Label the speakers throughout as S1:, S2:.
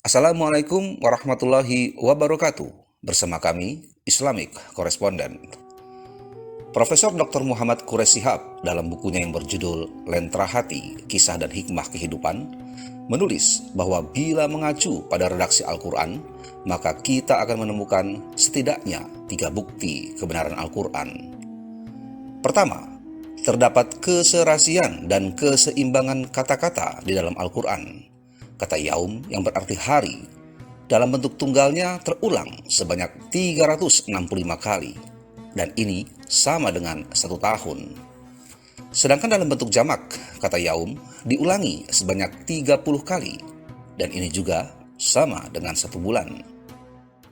S1: Assalamualaikum warahmatullahi wabarakatuh. Bersama kami, Islamic Correspondent. Profesor Dr. Muhammad Quraish Shihab dalam bukunya yang berjudul Lentera Hati, Kisah dan Hikmah Kehidupan, menulis bahwa bila mengacu pada redaksi Al-Quran, maka kita akan menemukan setidaknya 3 bukti kebenaran Al-Quran. Pertama, terdapat keserasian dan keseimbangan kata-kata di dalam Al-Quran. Kata yaum yang berarti hari, dalam bentuk tunggalnya terulang sebanyak 365 kali, dan ini sama dengan 1 tahun. Sedangkan dalam bentuk jamak, kata yaum diulangi sebanyak 30 kali, dan ini juga sama dengan 1 bulan.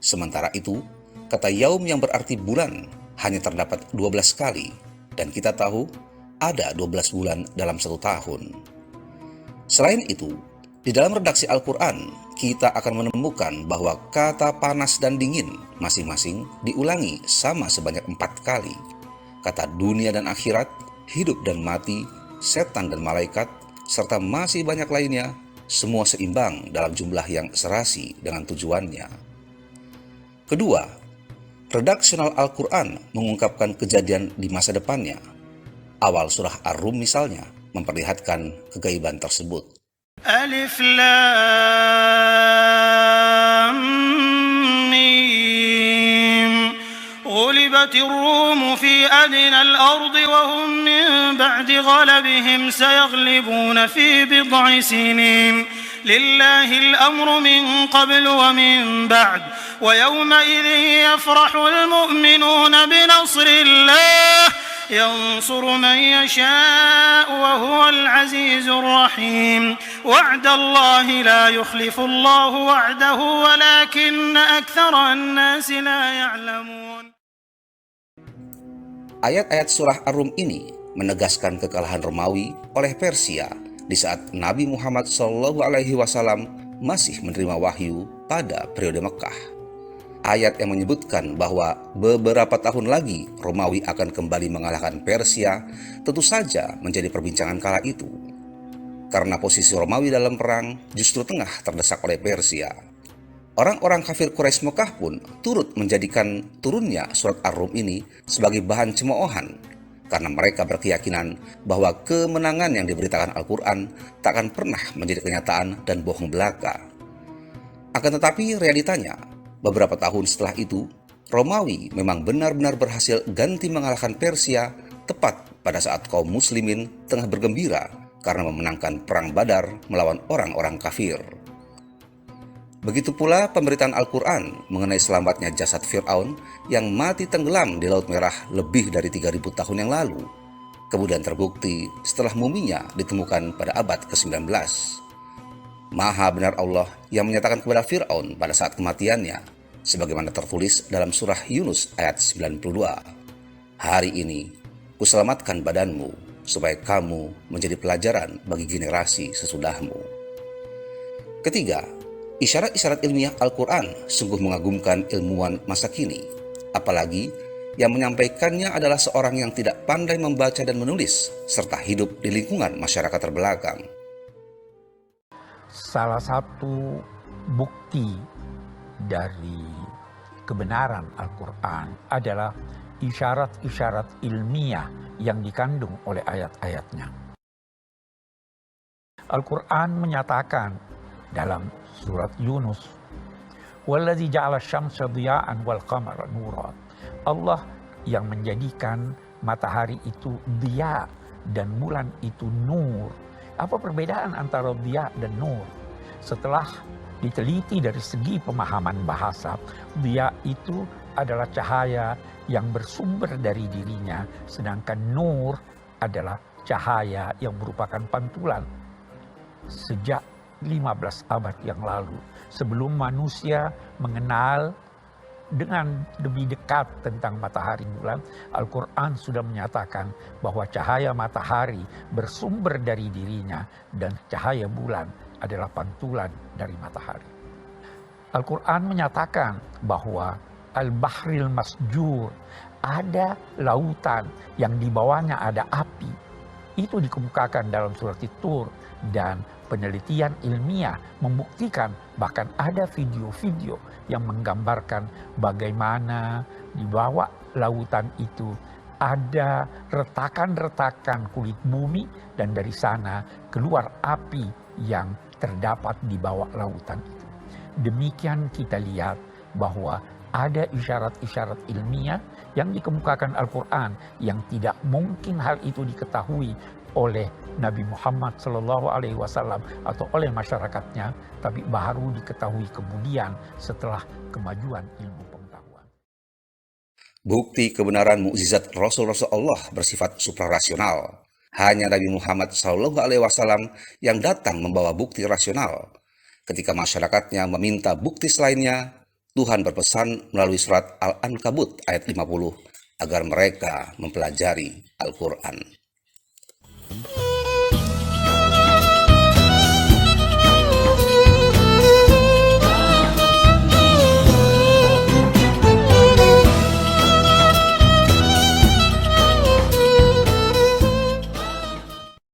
S1: Sementara itu, kata yaum yang berarti bulan hanya terdapat 12 kali, dan kita tahu ada 12 bulan dalam 1 tahun. Selain itu, di dalam redaksi Al-Quran, kita akan menemukan bahwa kata panas dan dingin masing-masing diulangi sama sebanyak 4 kali. Kata dunia dan akhirat, hidup dan mati, setan dan malaikat, serta masih banyak lainnya, semua seimbang dalam jumlah yang serasi dengan tujuannya. Kedua, redaksional Al-Quran mengungkapkan kejadian di masa depannya. Awal surah Ar-Rum misalnya memperlihatkan kegaiban tersebut.
S2: ألف لام ميم غلبت الروم في أدنى الأرض وهم من بعد غلبهم سيغلبون في بضع سنين لله الأمر من قبل ومن بعد ويومئذ يفرح المؤمنون بنصر الله ينصر من يشاء وهو العزيز الرحيم وعد الله لا يخلف الله وعده ولكن أكثر الناس لا يعلمون.
S1: Ayat-ayat surah Ar-Rum ini menegaskan kekalahan Romawi oleh Persia di saat Nabi Muhammad SAW masih menerima wahyu pada periode Mekah. Ayat yang menyebutkan bahwa beberapa tahun lagi Romawi akan kembali mengalahkan Persia tentu saja menjadi perbincangan kala itu. Karena posisi Romawi dalam perang justru tengah terdesak oleh Persia. Orang-orang kafir Quraisy Mekah pun turut menjadikan turunnya surat Ar-Rum ini sebagai bahan cemoohan, karena mereka berkeyakinan bahwa kemenangan yang diberitakan Al-Quran tak akan pernah menjadi kenyataan dan bohong belaka. Akan tetapi realitanya, beberapa tahun setelah itu, Romawi memang benar-benar berhasil ganti mengalahkan Persia tepat pada saat kaum muslimin tengah bergembira karena memenangkan perang Badar melawan orang-orang kafir. Begitu pula pemberitaan Al-Quran mengenai selamatnya jasad Fir'aun yang mati tenggelam di Laut Merah lebih dari 3.000 tahun yang lalu. Kemudian terbukti setelah muminya ditemukan pada abad ke-19. Maha benar Allah yang menyatakan kepada Fir'aun pada saat kematiannya, sebagaimana tertulis dalam surah Yunus ayat 92. Hari ini, kuselamatkan badanmu, supaya kamu menjadi pelajaran bagi generasi sesudahmu. Ketiga, isyarat-isyarat ilmiah Al-Quran sungguh mengagumkan ilmuwan masa kini, apalagi yang menyampaikannya adalah seorang yang tidak pandai membaca dan menulis, serta hidup di lingkungan masyarakat terbelakang.
S3: Salah satu bukti dari kebenaran Al-Quran adalah isyarat-isyarat ilmiah yang dikandung oleh ayat-ayatnya. Al-Quran menyatakan dalam surat Yunus, "Wallazi ja'ala asy-syamsa dhiya'an wal qamara nura." Allah yang menjadikan matahari itu dhiya dan bulan itu nur. Apa perbedaan antara dhiya dan nur? Setelah diteliti dari segi pemahaman bahasa, dhiya itu adalah cahaya yang bersumber dari dirinya, sedangkan nur adalah cahaya yang merupakan pantulan. Sejak 15 abad yang lalu, sebelum manusia mengenal dengan lebih dekat tentang matahari bulan, Al-Quran sudah menyatakan bahwa cahaya matahari bersumber dari dirinya dan cahaya bulan adalah pantulan dari matahari. Al-Quran menyatakan bahwa Al-Bahril Masjur, ada lautan yang di bawahnya ada api. Itu dikemukakan dalam surat Tur, dan penelitian ilmiah membuktikan, bahkan ada video-video yang menggambarkan bagaimana di bawah lautan itu ada retakan-retakan kulit bumi dan dari sana keluar api yang terdapat di bawah lautan itu. Demikian kita lihat bahwa ada isyarat-isyarat ilmiah yang dikemukakan Al-Quran yang tidak mungkin hal itu diketahui oleh Nabi Muhammad SAW atau oleh masyarakatnya, tapi baru diketahui kemudian setelah kemajuan ilmu pengetahuan.
S1: Bukti kebenaran mukjizat Rasul-Rasul Allah bersifat suprarasional. Hanya Nabi Muhammad SAW yang datang membawa bukti rasional. Ketika masyarakatnya meminta bukti selainnya, Tuhan berpesan melalui surat Al-Ankabut ayat 50 agar mereka mempelajari Al-Quran.